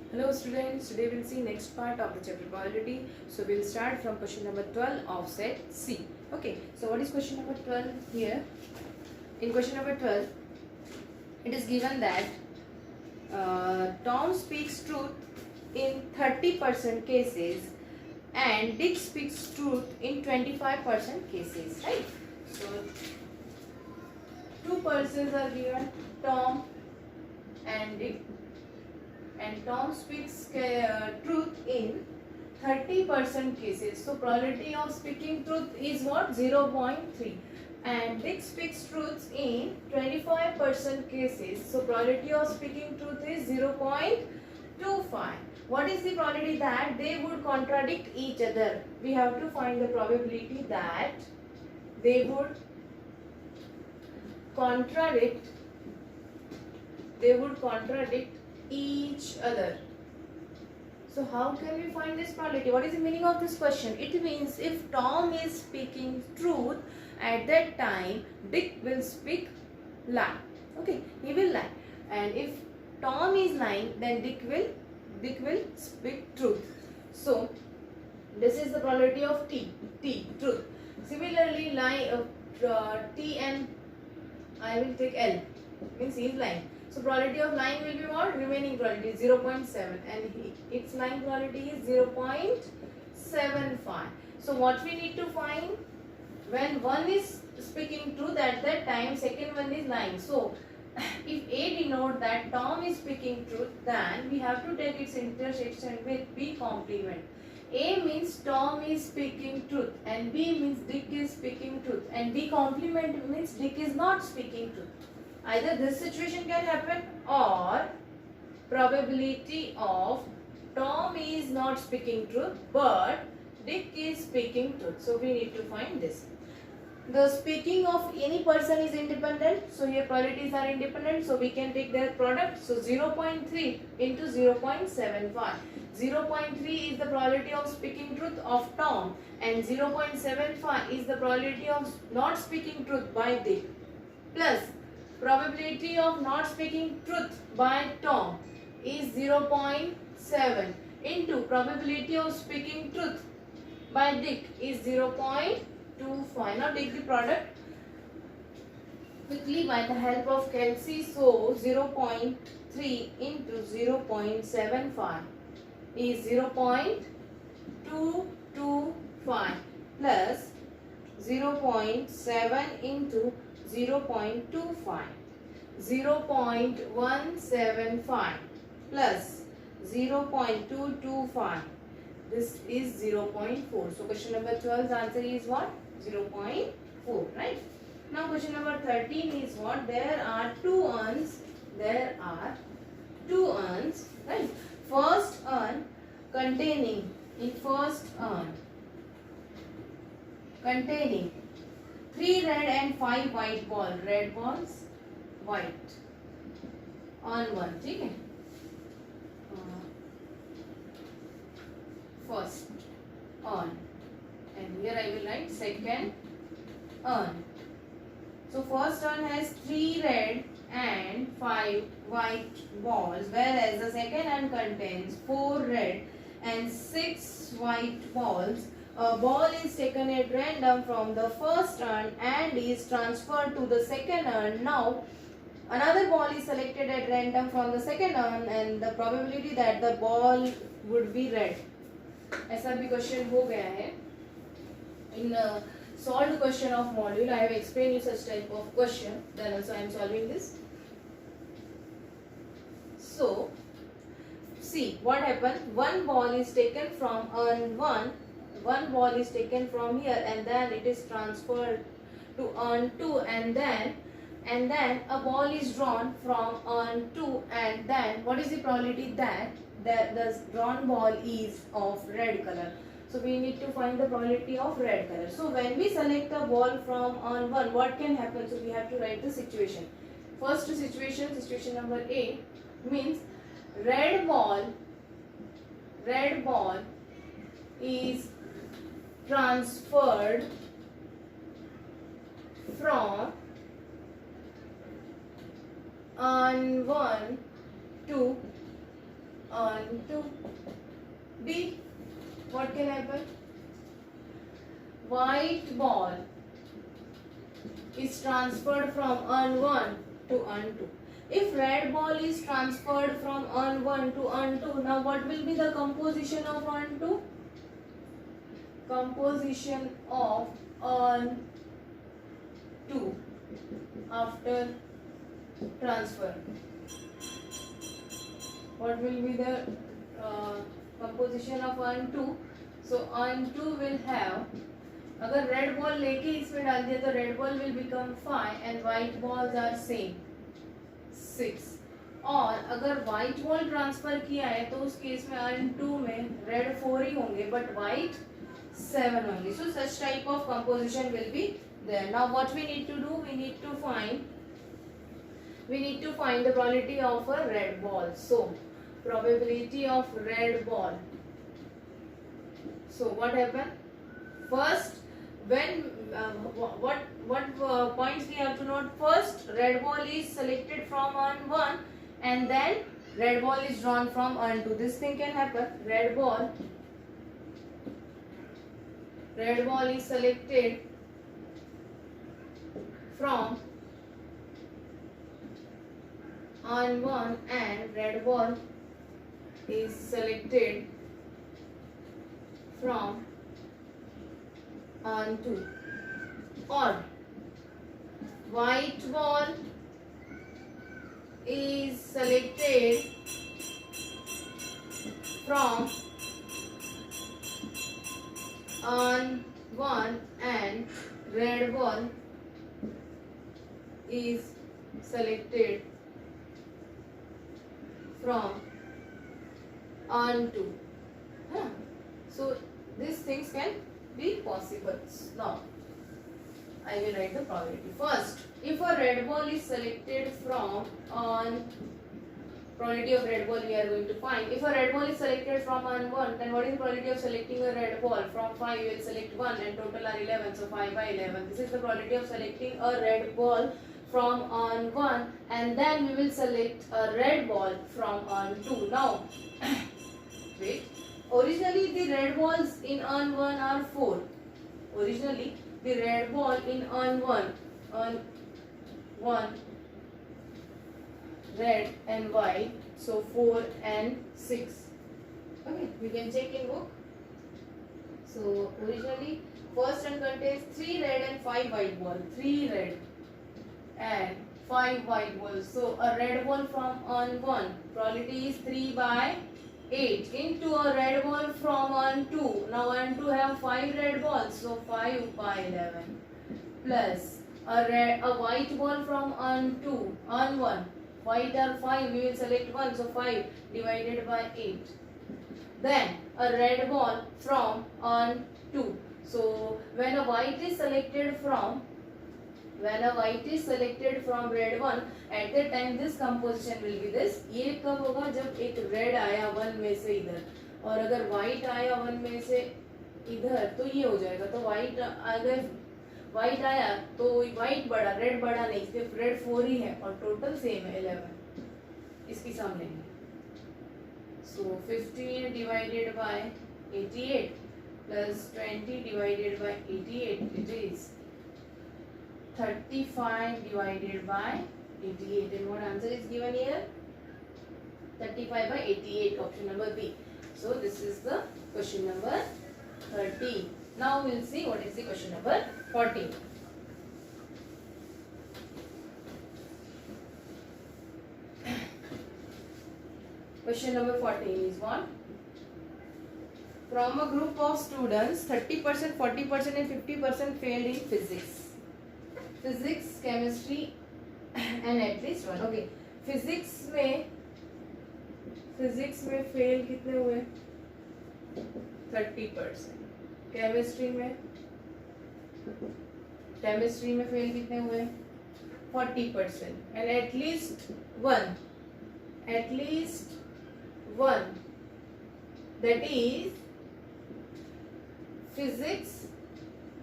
Hello students, today we'll see next part of the chapter probability. So we'll start from question number 12 of set C. Okay, so what is question number 12 here? In question number 12, it is given that Tom speaks truth in 30% cases and Dick speaks truth in 25% cases, right? So two persons are given, Tom and Dick, and Tom speaks truth in 30% cases. So probability of speaking truth is what? 0.3. And Dick speaks truth in 25% cases. So probability of speaking truth is 0.25. What is the probability that they would contradict each other? We have to find the probability that they would contradict each other. So how can we find this probability? What is the meaning of this question? It means if Tom is speaking truth, at that time Dick will speak lie. Okay, he will lie. And if Tom is lying, then Dick will speak truth. So this is the probability of T, truth. Similarly, lie T and I will take L, means he is lying. So probability of lying will be what? Remaining probability is 0.7 and its lying probability is 0.75. So what we need to find? When one is speaking truth, at that time second one is lying. So if A denote that Tom is speaking truth, then we have to take its intersection with B complement. A means Tom is speaking truth and B means Dick is speaking truth, and B complement means Dick is not speaking truth. Either this situation can happen, or probability of Tom is not speaking truth but Dick is speaking truth. So we need to find this. The speaking of any person is independent. So here probabilities are independent. So we can take their product. So 0.3 into 0.75. 0.3 is the probability of speaking truth of Tom and 0.75 is the probability of not speaking truth by Dick, plus probability of not speaking truth by Tom is 0.7 into probability of speaking truth by Dick is 0.25. Now take the product quickly by the help of Kelsey. So 0.3 into 0.75 is 0.225 plus 0.7 into 0.25, 0.175 plus 0.225. This is 0.4. So question number 12's answer is what? 0.4, right? Now question number 13 is what? There are two urns, right? First urn containing 3 red and 5 white balls. Red balls, white on one. Okay. First urn, and here I will write second urn. So first urn has 3 red and 5 white balls, whereas the second urn contains 4 red and 6 white balls. A ball is taken at random from the first urn and is transferred to the second urn. Now another ball is selected at random from the second urn and the probability that the ball would be red. ऐसा भी question हो गया है in solved question of module. I have explained you such type of question, then also I am solving this. So see what happened. One ball is taken from urn 1, one ball is taken from here, and then it is transferred to urn 2, and then a ball is drawn from urn 2, and then what is the probability that the drawn ball is of red color? So we need to find the probability of red color. So when we select a ball from urn 1, what can happen? So we have to write the situation. First situation number A means red ball is transferred from urn 1 to urn 2. B. What can happen? White ball is transferred from urn 1 to urn 2. If red ball is transferred from urn 1 to urn 2, now what will be the composition of urn 2? Composition of urn 2 after transfer. What will be the composition of urn 2? So urn 2 will have, अगर red ball लेके इसमें डाल दिया तो red ball will become 5 and white balls are same 6. और अगर white ball transfer किया है तो उस केस में अर्न 2 में रेड 4 ही होंगे बट वाइट 7 होंगे. So such type of composition will be there. Now what we need to do, we need to find the probability of a red ball. So probability of red ball. So what happened? First, when what points we have to note? First, red ball is selected from urn 1 and then red ball is drawn from urn 2. This thing can happen. Red ball is selected from urn 1 and red ball is selected from urn 2. Or white ball is selected from urn 1 and red ball is selected from urn 2. So these things can be possible. Now I will write the probability. First, if a red ball is selected from urn, probability of red ball we are going to find. If a red ball is selected from urn 1, then what is the probability of selecting a red ball? From 5 we will select 1 and total are 11, so 5 by 11. This is the probability of selecting a red ball from urn 1 and then we will select a red ball from urn 2. Now wait, originally the red balls in urn 1 are 4. Originally the red ball in urn 1 red and white, so 4 and 6. Okay, we can check in book. So originally first urn contains 3 red and 5 white ball. 3 red and 5 white balls. So a red ball from urn 1 probability is 3 by 8 into a red ball from urn 2. Now urn 2 have 5 red balls, so 5 by 11 plus a white ball from urn 1. White are 5, we will select 1, so 5 divided by 8. Then a red ball from urn 2. So when a white is selected from red 1, at that time this composition will be this. ये कब होगा? जब एक red आया 1 में से इधर और अगर white आया 1 में से इधर तो ये हो जाएगा. तो white अगर white आया तो white बड़ा, red बड़ा नहीं, सिर्फ red 4 ही है और total same है 11. इसकी सम लेंगे. So 15 divided by 88 plus 20 divided by 88, it is 35 divided by 88. And what answer is given here? 35 by 88, option number B. So this is the question number 13. Now we will see what is the question number 14. Question number 14 is what? From a group of students, 30%, 40% and 50% failed in physics, chemistry and at least one. Okay, physics में fail कितने हुए? 30%. chemistry में fail कितने हुए? 40%. and at least one, that is physics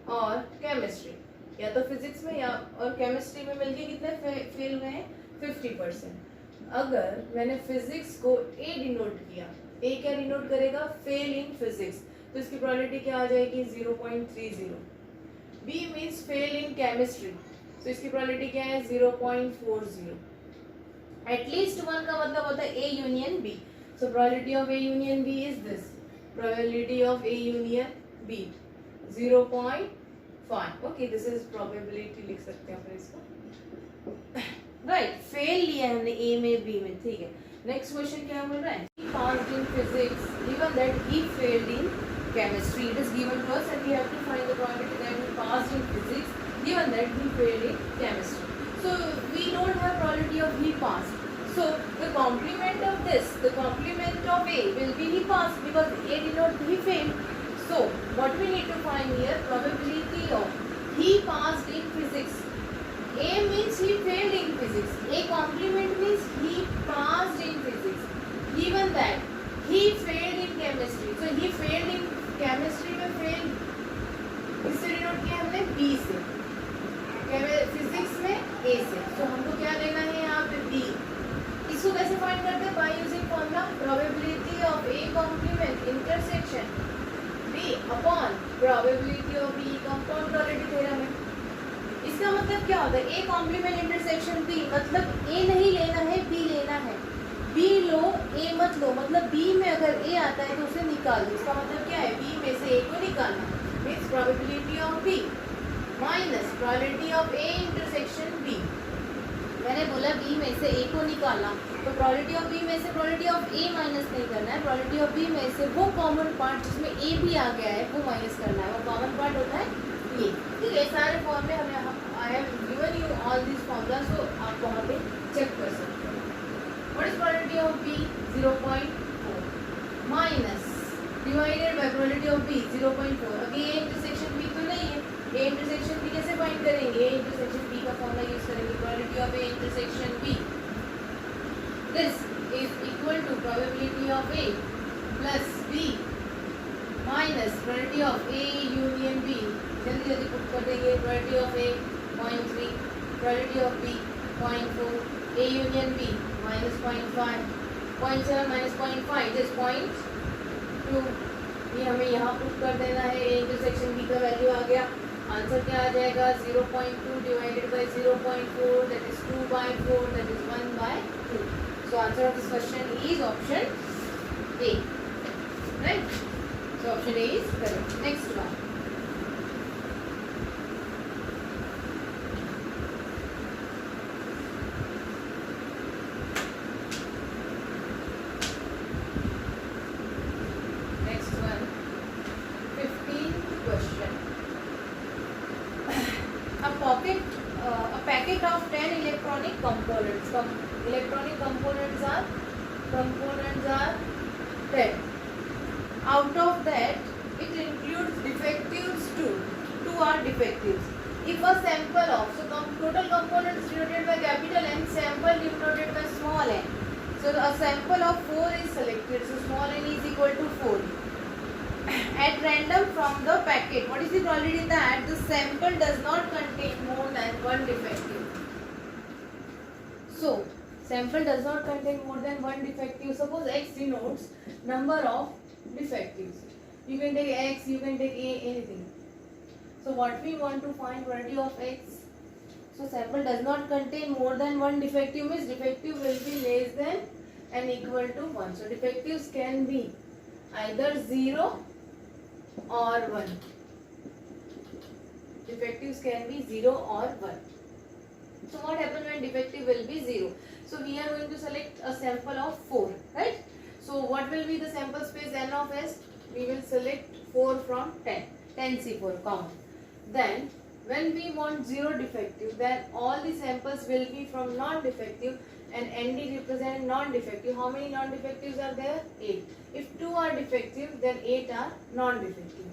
और chemistry. या तो physics में या और केमिस्ट्री में मिलके कितने फेल हुए हैं? 50%. अगर मैंने फिजिक्स को A डिनोट किया, ए क्या डिनोट करेगा, फेल इन फिजिक्स, तो इसकी प्रोबेबिलिटी क्या आ जाएगी 0.30. B means fail in chemistry, तो इसकी प्रोबेबिलिटी क्या है 0.40. एटलीस्ट वन का मतलब होता है A union B, so probability of A union B is this, probability of A union B 0.5. Okay, this is probability लिख सकते हैं अपन इसको. राइट, फेल लिया है हमने ए में बी में, ठीक है. नेक्स्ट क्वेश्चन क्या बोल रहा है, he passed in physics given that he failed in chemistry. It is given to us and we have to find the probability that he passed in physics given that he failed in chemistry. So we don't have probability of he passed. So the complement of this, the complement of A will be he passed because A did not, he failed. So what we need to find here, probability of he passed in physics. A means he failed in physics. A complement means he passed in physics. Given that he failed in chemistry. So he failed in chemistry में fail किससे denote किया हमने, B से. Physics में A से. तो हमको क्या लेना है यहाँ पे B. इसको कैसे फाइंड करते हैं, by using formula probability of A complement intersection B upon probability of B compound probability theorem है. इसका मतलब क्या होता है, ए कॉम्प्लीमेंट इंटरसेक्शन बी, मतलब ए नहीं लेना है, बी लेना है. बी लो, ए मत लो, मतलब बी में अगर ए आता है तो उसे निकाल दो. इसका मतलब क्या है, बी में से ए को निकालना. Means probability of B minus probability of A intersection B. मैंने बोला बी में से ए को निकालना, तो प्रोबेबिलिटी ऑफ बी में से प्रोबेबिलिटी ऑफ ए माइनस नहीं करना है. प्रोबेबिलिटी ऑफ बी में से वो कॉमन पार्ट जिसमें ए भी आ गया है वो माइनस करना है. वो कॉमन पार्ट होता है ये. ठीक है, सारे फॉर्म में हमें I have given you all this formula, so आप वहाँ पे चेक कर सकते हो. What is probability of B 0.4 minus divided by probability of B 0.4. अभी ए इंटरसेक्शन बी तो नहीं है, ए इंटरसेक्शन बी कैसे फाइंड करेंगे, ए इंटरसेक्शन बी का फॉर्मूला यूज करेंगे. Probability of A intersection B, this is equal to probability of A plus B minus probability of A union B. जल्दी जल्दी put कर देंगे. Probability of A 0.3, probability of B 0.4, A union B minus 0.5, 0.7 minus 0.5 this 0.2. ये हमें यहाँ put कर देना है. ए इंटरसेक्शन बी का वैल्यू आ गया. आंसर क्या आ जाएगा 0.2 divided by 0.4 that is 2/4 that is 1/2. So answer of this question is option A. Right, so option A is correct. Next one, a packet of 10 electronic components. Electronic components are 10. Out of that, it includes defectives too. 2 are defectives. If a sample of, so total components denoted by capital N, sample denoted by small n. So a sample of 4 is selected. So small n is equal to 4. At random from the packet, what is the probability that the sample does not contain more than one defective? So sample does not contain more than one defective. Suppose x denotes number of defectives. You can take x, you can take a, anything. So what we want to find, probability of x. So sample does not contain more than one defective means defective will be less than and equal to 1. So defectives can be either 0 or 1. Defectives can be 0 or 1. So what happens when defective will be 0? So we are going to select a sample of 4, right? So what will be the sample space n of s? We will select 4 from 10. 10C4 common. Then when we want 0 defective, then all the samples will be from non-defective and ND represent non-defective. How many non-defectives are there? 8. If 2 are defective, then 8 are non-defective.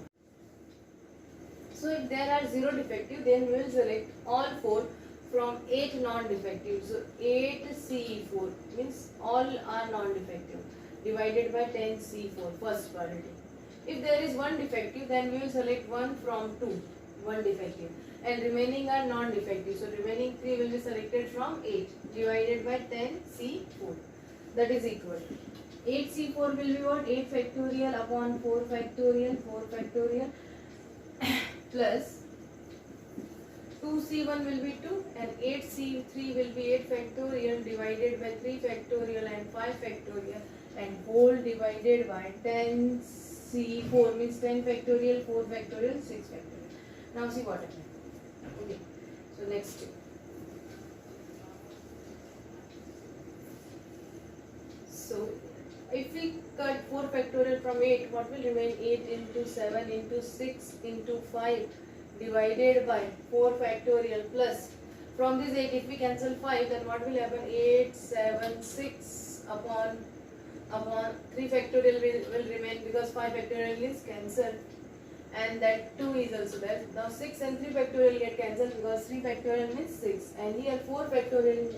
So if there are 0 defective, then we will select all 4 from 8 non-defective. So 8C4 means all are non-defective divided by 10C4, first probability. If there is 1 defective, then we will select 1 from 2, 1 defective, and remaining are non-defective. So remaining 3 will be selected from 8 divided by 10C4. That is equal. 8c4 will be what? 8 factorial upon 4 factorial, 4 factorial plus 2c1 will be 2 and 8c3 will be 8 factorial divided by 3 factorial and 5 factorial and whole divided by 10c4 means 10 factorial, 4 factorial, 6 factorial. Now see what happened. Okay, so next step. So if we cut 4 factorial from 8, what will remain? 8 into 7 into 6 into 5 divided by 4 factorial plus from this 8 if we cancel 5 then what will happen? 8, 7, 6 upon 3 factorial will remain because 5 factorial is cancelled and that 2 is also there. Now 6 and 3 factorial get cancelled because 3 factorial means 6 and here 4 factorial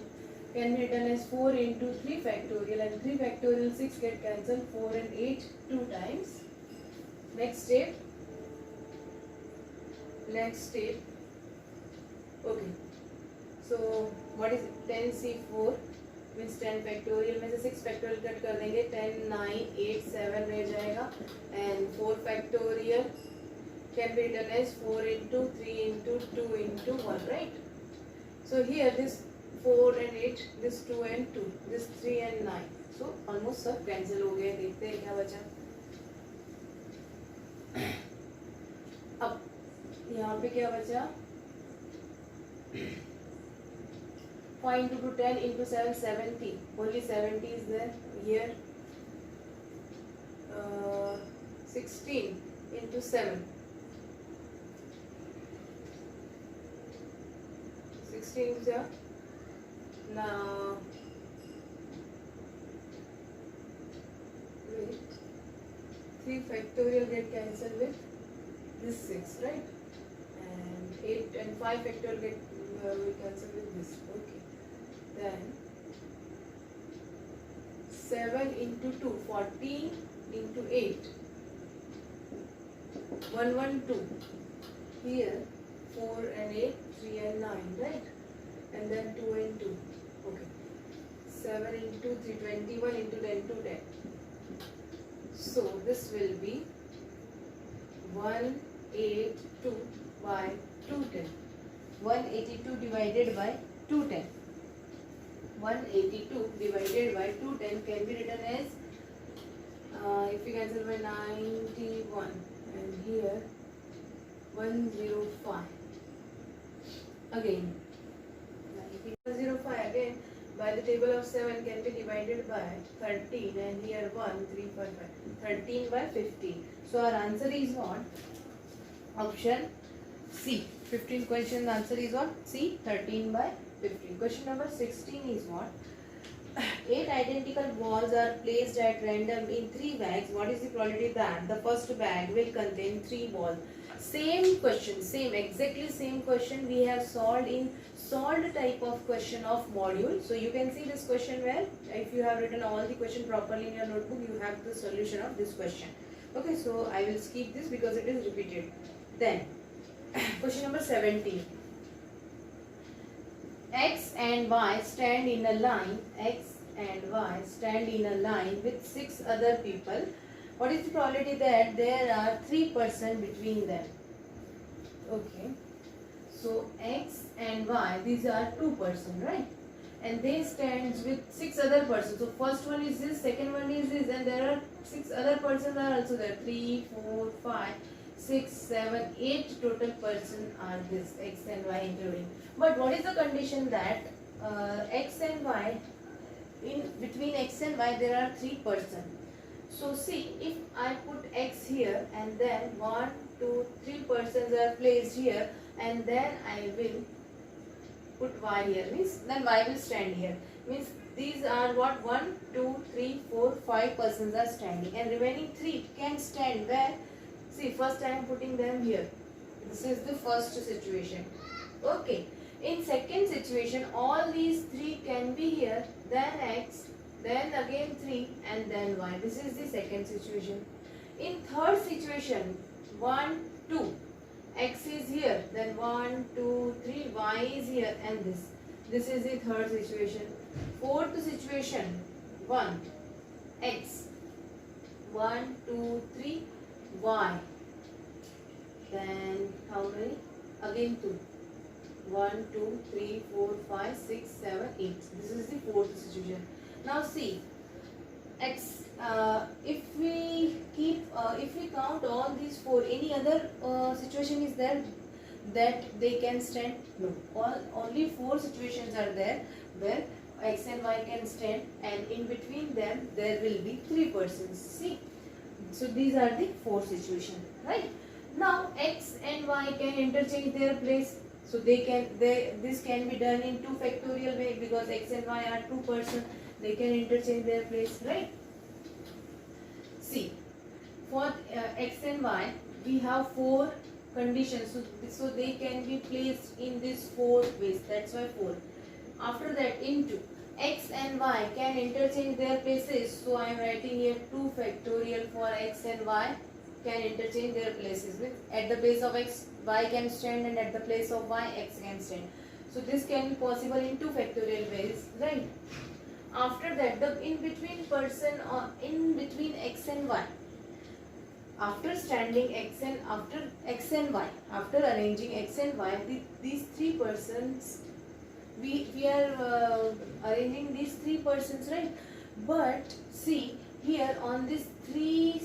can be written as 4 into 3 factorial and 3 factorial 6 get cancelled, 4 and 8 2 times. Next step. Okay, so what is it? 10c4 means 10 factorial में से 6 factorial cut कर देंगे, 10 9 8 7 रह जाएगा and 4 factorial can be written as 4 into 3 into 2 into 1, right? So here this 4 and 8, this 2 and 2, this 3 and 9, so almost सब cancel हो गए. देखते हैं क्या बचा. अब यहाँ पे क्या बचा? 5 into 2 10 into 7 70. Only 70 is there here. 16 into 7. 16 into 7. Now wait. 3 factorial get cancelled with this 6, right? And 8 and 5 factorial get we cancel with this. Okay. Then 7 into 2 14 into 8 112. Here 4 and 8 3 and 9, right? And then 2 and 2. Okay. 7 into 3 21 into 10 to 10. So this will be 182 by 210. 182 divided by 210. 182 divided by 210 can be written as if you cancel by 91 and here 105 again. 105 again by the table of 7 can be divided by 13 and here 1 3 4 5 13 by 15. So our answer is what? Option C. 15 question answer is what? C. 13 by 15. Question number 16 is what? 8 identical balls are placed at random in 3 bags. What is the probability that the first bag will contain 3 balls? Same question, exactly same question we have solved in solved type of question of module. So you can see this question where if you have written all the question properly in your notebook, you have the solution of this question. Okay, so I will skip this because it is repeated. Then question number 17. X and Y stand in a line. X and Y stand in a line with 6 other people. What is the probability that there are 3 persons between them? Okay. So X and Y, these are 2 persons, right? And they stands with 6 other persons. So first one is this, second one is this, and there are 6 other persons are also there. 3, 4, 5, 6, 7, 8 total persons are this, X and Y including. But what is the condition that X and Y, in between X and Y there are 3 persons. So see, if I put X here and then 1, 2, 3 persons are placed here and then I will put Y here, means then Y will stand here. Means these are what? 1, 2, 3, 4, 5 persons are standing and remaining 3 can stand where? See, first I am putting them here. This is the first situation. Okay. In second situation, all these 3 can be here, then X, then again 3 and then Y. This is the second situation. In third situation, 1, 2. X is here, then 1, 2, 3, Y is here and this. This is the third situation. Fourth situation, 1. x 1 2 3 y, then how many, again 2, 1 2 3 4 5 6 7 8. This is the fourth situation. Now see x, if we count all these four, any other situation is there that they can stand? No, only four situations are there where x and y can stand, and in between them there will be three persons. See, so these are the four situations, right? Now x and y can interchange their place, so this can be done in 2 factorial way, because x and y are two persons, they can interchange their place, right? See, for x and y we have four conditions, so they can be placed in this four ways, that's why 4. After that, into x and y can interchange their places, so I am writing here 2 factorial for x and y can interchange their places. With at the base of x, y can stand, and at the place of y, x can stand. So this can be possible in 2 factorial ways, right? After that, the in between person or in between x and y, after standing x and y, after arranging x and y, these three persons, we are arranging these three persons, right? But see here on these three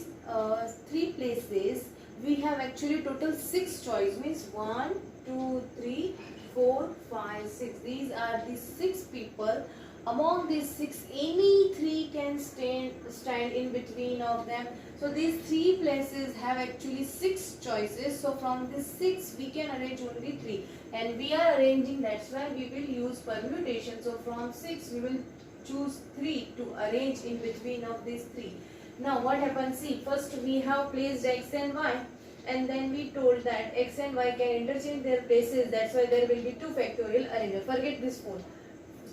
places we have actually total 6 choice, means 1 2 3 4 5 6. These are the 6 people. Among these 6, any 3 can stand in between of them. So these 3 places have actually 6 choices. So from these 6 we can arrange only 3, and we are arranging, that's why we will use permutation. So from 6 we will choose 3 to arrange in between of these 3. Now what happens, see, first we have placed x and y, and then we told that x and y can interchange their places, that's why there will be 2 factorial arrangement. Forget this 4.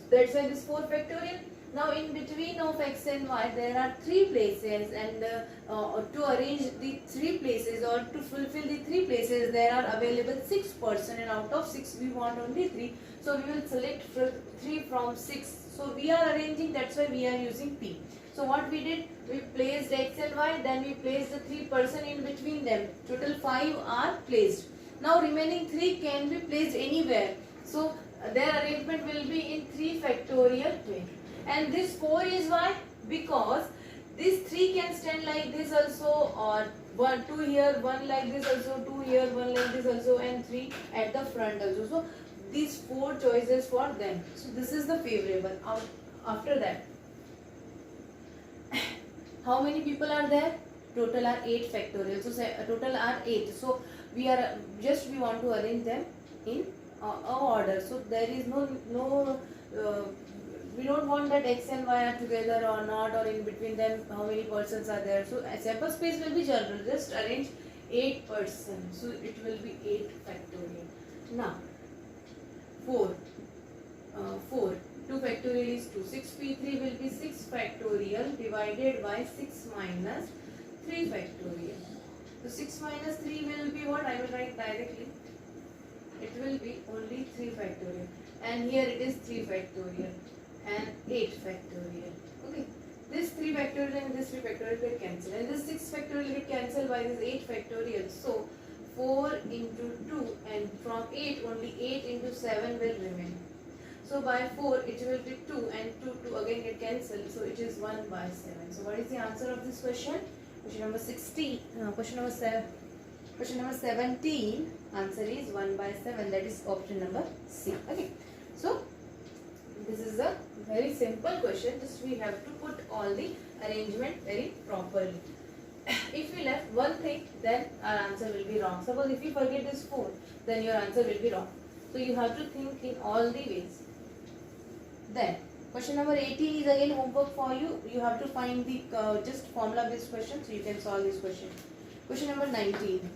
That's why this 4 factorial. Now in between of x and y there are 3 places, and to arrange the 3 places or to fulfill the 3 places there are available 6 person, and out of 6 we want only 3. So we will select 3 from 6. So we are arranging, that's why we are using P. So what we did, we placed x and y, then we placed the 3 person in between them. Total 5 are placed. Now remaining 3 can be placed anywhere. So their arrangement will be in 3 factorial way. And this 4 is why? Because this 3 can stand like this also, or 2 here, 1 like this also, 2 here, 1 like this also, and 3 at the front also. So these 4 choices for them. So this is the favorable. After that, how many people are there? Total are 8 factorial. So total are 8. So we want to arrange them in order. So there is no we don't want that x and y are together or not, or in between them how many persons are there. So sample space will be general, just arrange 8 persons, so it will be 8 factorial. Now 4 2 factorial is 2, 6p3 will be 6 factorial divided by 6 minus 3 factorial. So 6 minus 3 will be what? I will write directly, it will be only 3 factorial, and here it is 3 factorial and 8 factorial. Okay, this 3 factorial and this 3 factorial will cancel, and this 6 factorial will cancel by this 8 factorial. So 4 into 2, and from 8 only 8 into 7 will remain. So by 4 it will be 2, and 2 again get cancelled, so it is 1 by 7. So what is the answer of this question? Question number 16. Question number 17. Answer is 1 by 7. That is option number C. Okay. So this is a very simple question. Just we have to put all the arrangement very properly. If we left one thing, then our answer will be wrong. Suppose if you forget this 4, then your answer will be wrong. So you have to think in all the ways. Then question number 18 is again homework for you. You have to find the just formula based question, so you can solve this question. Question number 19.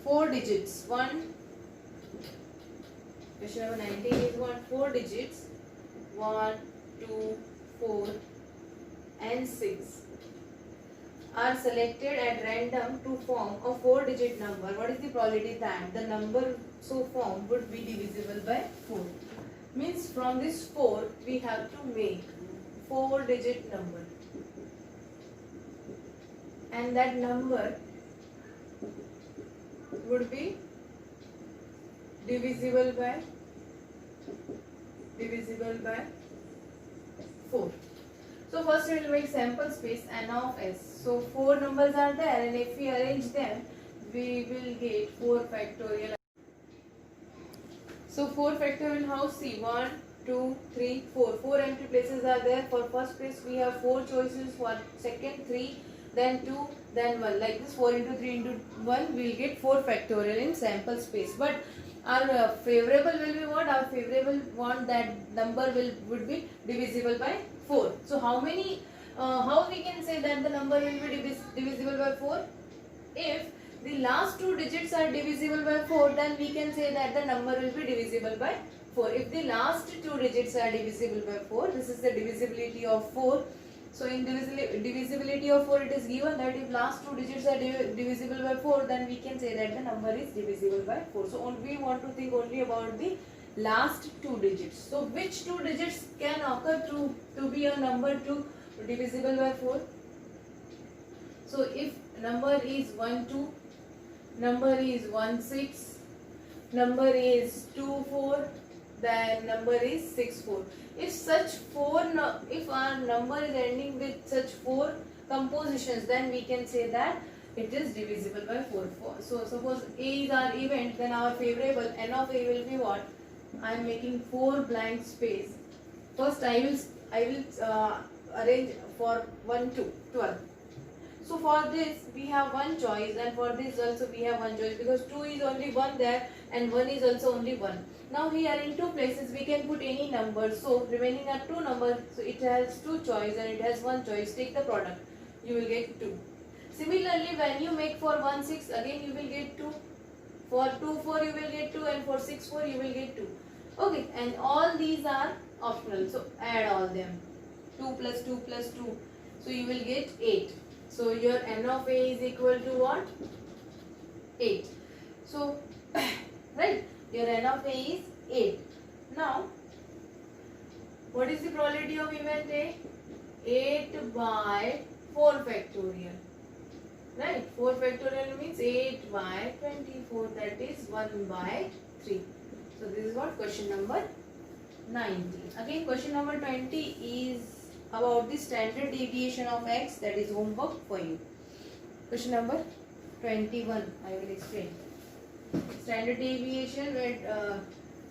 4 digits. Question number 19 is 4 digits. 1, 2, 4 and 6 are selected at random to form a 4-digit number. What is the probability that the number so formed would be divisible by 4? Means from this 4 we have to make 4-digit number. and that number would be divisible by 4. So first we will make sample space n of s. So 4 numbers are there, and if we arrange them, we will get 4 factorial. So 4 factorial, how? See, 1, 2, 3, 4. 4 empty places are there. For first place we have 4 choices. For second 3, then 2, then 1. Like this, 4 into 3 into 1, we will get 4 factorial in sample space. But our favorable will be what? Our favorable want that number would be divisible by 4. So how many? How we can say that the number will be divisible by 4? If the last 2 digits are divisible by 4, then we can say that the number will be divisible by 4. If the last 2 digits are divisible by 4, this is the divisibility of 4. So in divisibility of 4, it is given that if last 2 digits are divisible by 4, then we can say that the number is divisible by 4. So we want to think only about the last 2 digits. So which 2 digits can occur to be a number to divisible by 4? So if number is 1 2, number is 1 6, number is 2 4, then number is 6 4. If such if our number is ending with such 4 compositions, then we can say that it is divisible by 4. So suppose A is our event, then our favorable n of A will be what? I am making 4 blank space. First I will arrange for 1 2 12. So for this we have one choice, and for this also we have one choice, because 2 is only 1 there and 1 is also only 1. Now here in 2 places we can put any number. So remaining are 2 numbers. So it has 2 choice and it has one choice. Take the product. You will get 2. Similarly, when you make for 1 6, again you will get 2. For 2 4 you will get 2, and for 6 4 you will get 2. Okay, and all these are optional. So add all them. 2 plus 2 plus 2. So you will get 8. So your n of A is equal to what? 8. So right, your n of A is 8. Now what is the probability of event A? 8 by 4 factorial. Right, 4 factorial means 8 by 24, that is 1 by 3. So this is what question number 19. Again question number 20 is about the standard deviation of x, that is homework for you. Question number 21, I will explain. Standard deviation where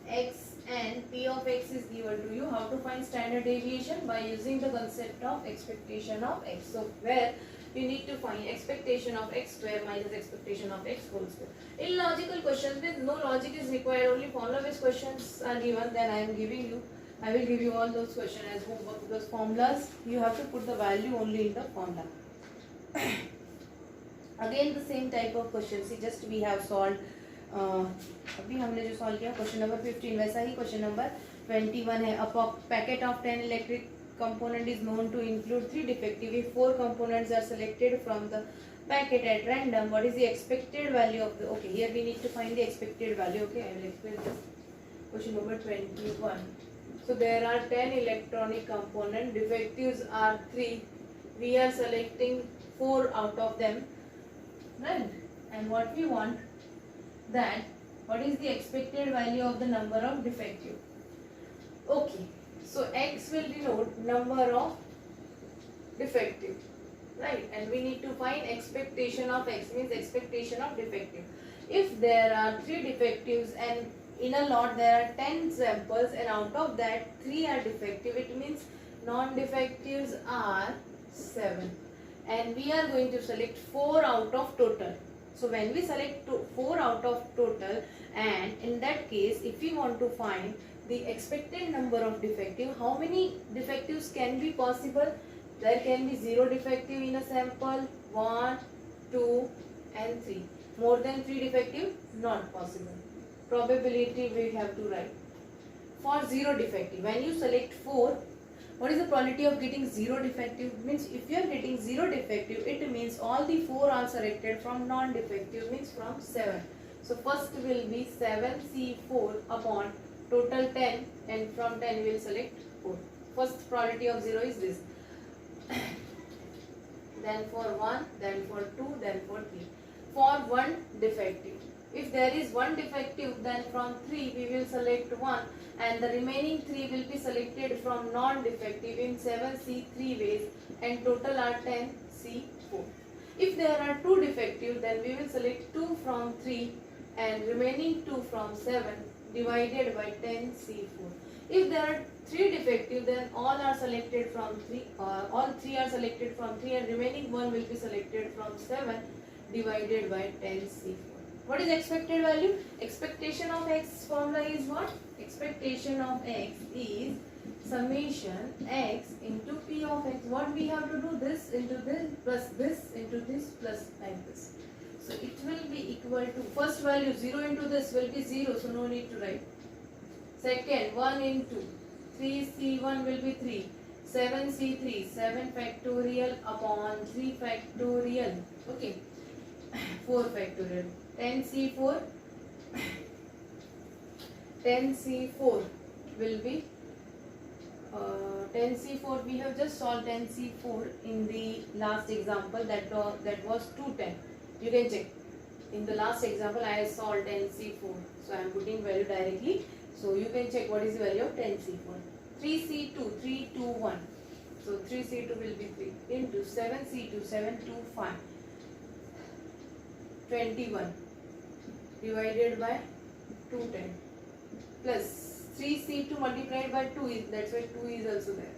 x and p of x is given to you. How to find standard deviation? By using the concept of expectation of x. So where you need to find expectation of x square minus expectation of x whole square. In logical questions with no logic is required, only formula based questions are given, then I will give you all those questions as homework, because formulas you have to put the value only in the formula. Again the same type of question. See, just we have solved अभी हमने जो solve किया question number 15, वैसा ही question number 21 है. A packet of 10 electric component is known to include 3 defective. If 4 components are selected from the packet at random, what is the expected value of the? Okay, here we need to find the expected value. Okay, I will explain this. Question number 21. So there are 10 electronic component. Defectives are 3. We are selecting 4 out of them, right? And what we want, that what is the expected value of the number of defective? Okay, so x will denote number of defective, right? And we need to find expectation of x, means expectation of defective. If there are 3 defectives and in a lot there are 10 samples, and out of that 3 are defective, it means non-defectives are 7, and we are going to select 4 out of total. So when we select 4 out of total, and in that case if we want to find the expected number of defective, how many defectives can be possible? There can be 0 defective in a sample, 1, 2 and 3. More than 3 defective, not possible. Probability we have to write. For 0 defective, when you select 4, what is the probability of getting 0 defective? Means if you are getting 0 defective, it means all the 4 are selected from non-defective, means from 7. So first will be 7C4 upon total 10, and from 10 we will select 4. First probability of 0 is this. then for 1, then for 2, then for 3. For 1 defective. If there is 1 defective, then from 3 we will select 1 and the remaining 3 will be selected from non-defective in 7C 3 ways and total are 10C 4. If there are 2 defective, then we will select 2 from 3 and remaining 2 from 7 divided by 10C 4. If there are 3 defective, then all are selected from 3, all 3 are selected from 3 and remaining 1 will be selected from 7 divided by 10C 4. What is expected value? Expectation of x formula is what? Expectation of x is summation x into p of x. What we have to do? This into this into this plus like this. So it will be equal to, first value 0 into this will be 0, so no need to write. Second 1 into 3c1 will be 3, 7c3, 7 factorial upon 3 factorial, okay, 4 factorial, 10c4 will be 10c4 we have just solved 10c4 in the last example, that was 210. You can check in the last example I solved 10c4, so I am putting value directly, so you can check what is the value of 10c4. 3c2 321, so 3c2 will be 3 into 7c2 725 21 divided by 210 plus 3c2 multiplied by 2 is, that's why 2 is also there.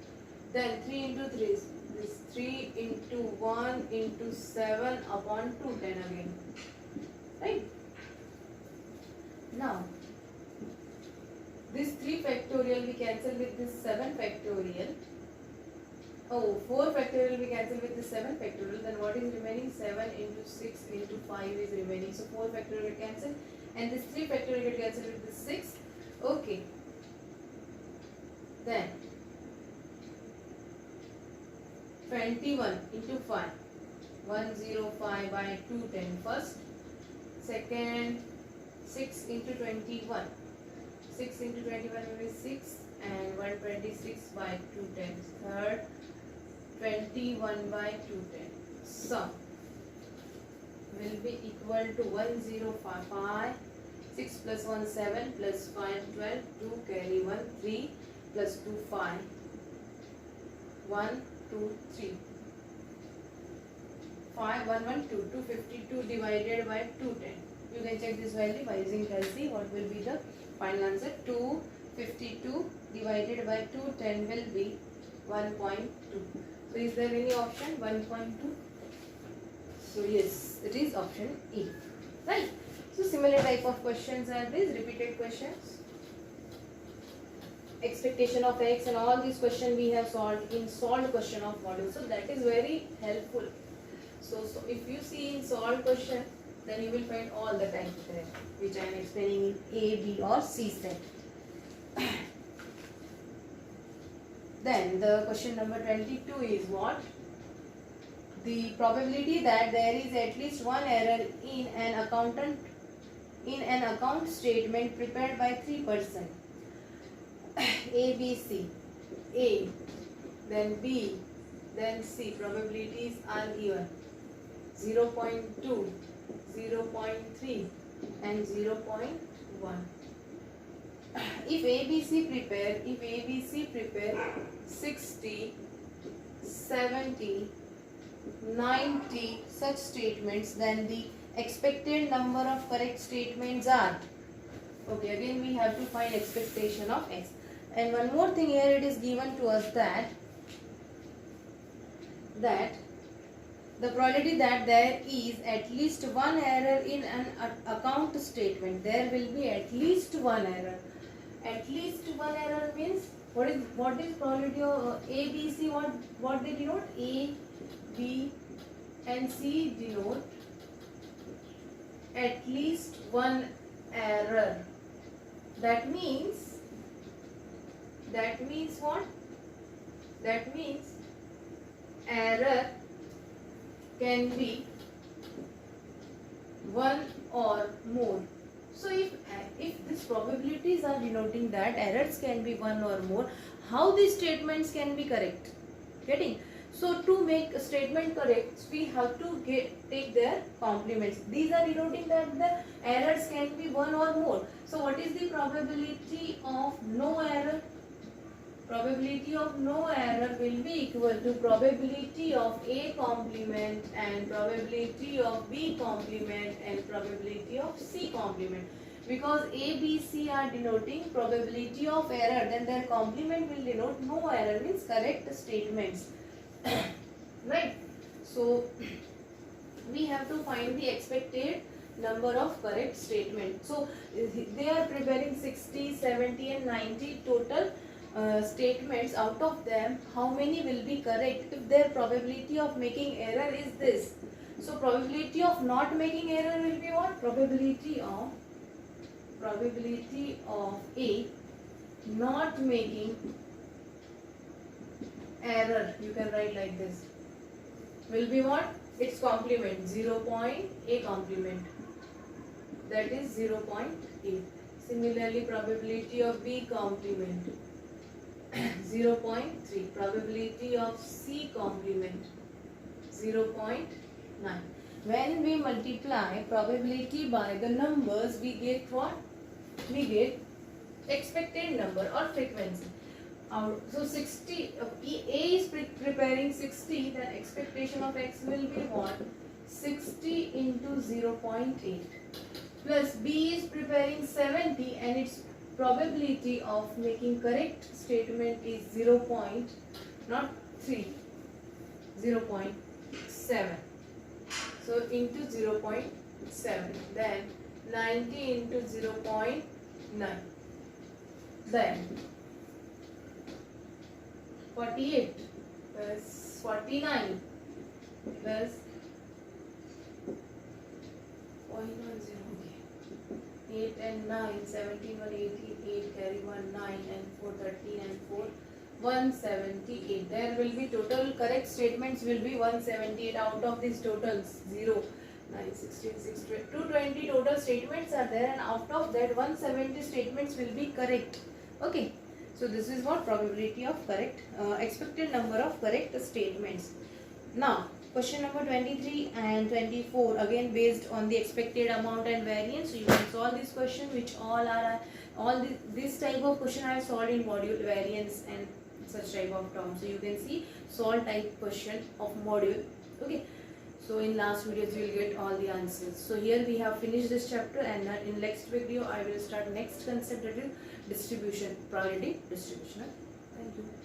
Then 3 into 3 is this, 3 into 1 into 7 upon 210 again, right? Now this 3 factorial we cancel with this 7 factorial. Oh, 4 factorial we cancel with the 7 factorial. Then what is remaining? 7 into 6 into 5 is remaining. So 4 factorial get cancelled and this 3 factorial get cancelled with this 6. Okay. Then 21 into 5. 105 by 210 first. Second 6 into 21. 6 into 21 will be 6 and 126 by 210. Third 21 by 210. Sum will be equal to 1055, 6 plus 1 7 plus 5 12, 2 carry 1 3 plus 2 5, 1 2 3, 5 1 1 2, 252 divided by 210. You can check this value by using calci. What will be the final answer? 252 divided by 210 will be 1.2. So is there any option 1.2? So yes, it is option E. Right. So similar type of questions are these repeated questions. Expectation of x and all these questions we have solved in solved question of module. So that is very helpful. So if you see in solved question, then you will find all the types there, which I am explaining in A, B or C set. Then the question number 22 is what? The probability that there is at least one error in an account statement prepared by 3 persons. A, B, C. A, then B, then C. Probabilities are given 0.2, 0.3 and 0.1. If ABC prepare 60, 70, 90 such statements, then the expected number of correct statements are, okay, again we have to find expectation of x. And one more thing here, it is given to us that the probability that there is at least one error in an account statement, there will be at least one error. At least one error means what is probability of A, B, C? What they denote? A, B, and C denote at least one error. That means what? That means error can be one or more. So if these probabilities are denoting that errors can be one or more, how these statements can be correct? Getting? So to make a statement correct, we have to take their complements. These are denoting that the errors can be one or more. So what is the probability of no error? Probability of no error will be equal to probability of A complement and probability of B complement and probability of C complement. Because A, B, C are denoting probability of error, then their complement will denote no error, means correct statements. Right? So we have to find the expected number of correct statements. So they are preparing 60, 70 and 90 total statements. Out of them, how many will be correct if their probability of making error is this? So probability of not making error will be what? Probability of A not making error, you can write like this, will be what? Its complement, 0.A complement, that is 0.8. Similarly, probability of B complement 0.3. Probability of C complement 0.9. When we multiply probability by the numbers, we get what? We get expected number or frequency. So 60, A is preparing 60, then expectation of X will be what? 60 into 0.8. Plus B is preparing 70 and its probability of making correct statement is 0.3, 0.7. So into 0.7, then 90 into 0.9, then 48 plus 49 plus 0.10. 8 and 9, 17, 1, 18, 8, carry 1, 9 and 4, 13 and 4, 178. There will be total correct statements will be 178 out of these totals. 0, 9, 16, 6, 220 total statements are there, and out of that 170 statements will be correct. Okay. So this is what probability of correct, expected number of correct statements. Now question number 23 and 24, again based on the expected amount and variance. So you can solve this question, which this type of question I have solved in module variance and such type of terms. So you can see solve type question of module. Okay. So in last videos you will get all the answers. So here we have finished this chapter, and in next video I will start next concept, that is distribution, probability distribution. Thank you.